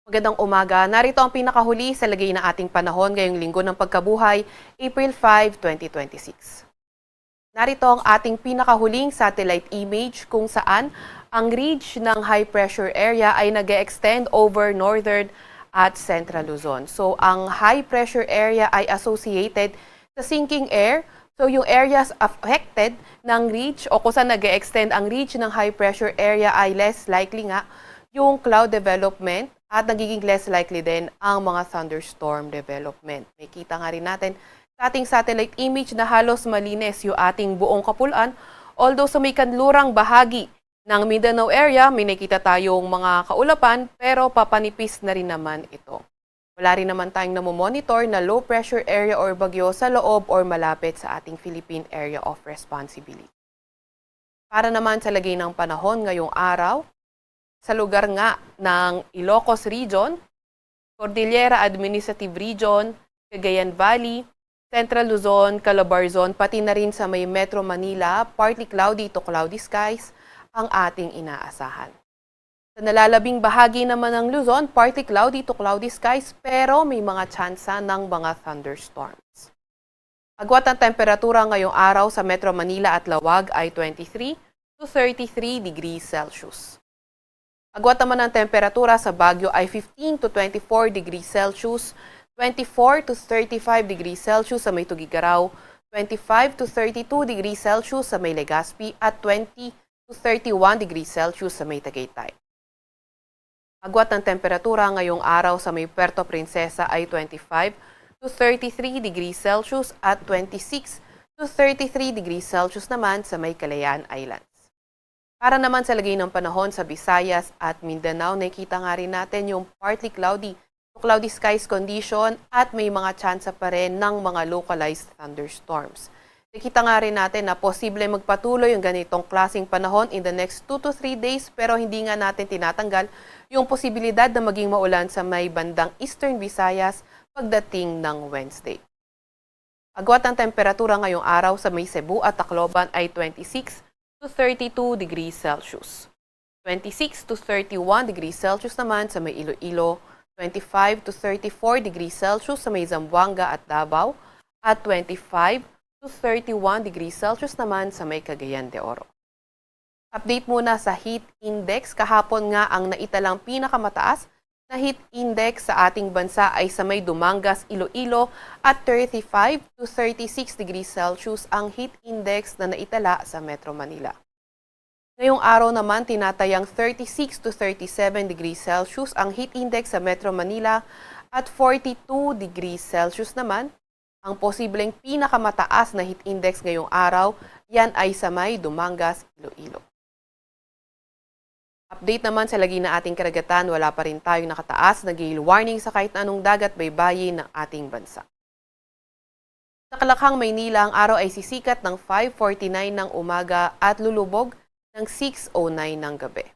Magandang umaga. Narito ang pinakahuli sa lagay ng ating panahon ngayong linggo ng pagkabuhay, April 5, 2026. Narito ang ating pinakahuling satellite image kung saan ang ridge ng high pressure area ay nag-extend over northern at central Luzon. So ang high pressure area ay associated sa sinking air. So yung areas affected ng ridge o kung saan nag-extend ang ridge ng high pressure area ay less likely nga yung cloud development at nagiging less likely din ang mga thunderstorm development. May kita nga rin natin sa ating satellite image na halos malinis yung ating buong kapulan. Although sa may kanlurang bahagi ng Mindanao area, may nakita tayong mga kaulapan pero papanipis na rin naman ito. Wala rin naman tayong namomonitor na low pressure area or bagyo sa loob or malapit sa ating Philippine Area of Responsibility. Para naman sa lagay ng panahon ngayong araw, sa lugar nga ng Ilocos Region, Cordillera Administrative Region, Cagayan Valley, Central Luzon, Calabarzon, pati na rin sa may Metro Manila, partly cloudy to cloudy skies ang ating inaasahan. Sa nalalabing bahagi naman ng Luzon, partly cloudy to cloudy skies pero may mga tsansa ng mga thunderstorms. Agwat ang temperatura ngayong araw sa Metro Manila at Lawag ay 23 to 33 degrees Celsius. Agwat naman ang temperatura sa Baguio ay 15 to 24 degrees Celsius, 24 to 35 degrees Celsius sa may Tugigaraw, 25 to 32 degrees Celsius sa may Legazpi at 20 to 31 degrees Celsius sa may Tagaytay. Agwat ng temperatura ngayong araw sa may Puerto Princesa ay 25 to 33 degrees Celsius at 26 to 33 degrees Celsius naman sa may Kalayaan Islands. Para naman sa lagay ng panahon sa Visayas at Mindanao, nakita nga rin natin yung partly cloudy to cloudy skies condition at may mga tsansa pa rin ng mga localized thunderstorms. Nakita nga rin natin na posible magpatuloy yung ganitong klaseng panahon in the next 2 to 3 days pero hindi nga natin tinatanggal yung posibilidad na maging maulan sa may bandang Eastern Visayas pagdating ng Wednesday. Agwat ang temperatura ngayong araw sa may Cebu at Tacloban ay 26 to 32 degrees Celsius. 26 to 31 degrees Celsius naman sa may Iloilo, 25 to 34 degrees Celsius sa may Zamboanga at Davao, at 25 to 31 degrees Celsius naman sa may Cagayan de Oro. Update muna sa heat index. Kahapon nga ang naitalang pinakamataas na heat index sa ating bansa ay sa may Dumangas, Iloilo at 35 to 36 degrees Celsius ang heat index na naitala sa Metro Manila. Ngayong araw naman tinatayang 36 to 37 degrees Celsius ang heat index sa Metro Manila at 42 degrees Celsius naman ang posibleng pinakamataas na heat index ngayong araw, yan ay sa may Dumangas, Iloilo. Update naman sa lagi na ating karagatan, wala pa rin tayong nakataas na gale warning sa kahit anong dagat baybayin ng ating bansa. Sa Kalakhang, Maynila, ang araw ay sisikat ng 5:49 ng umaga at lulubog ng 6:09 ng gabi.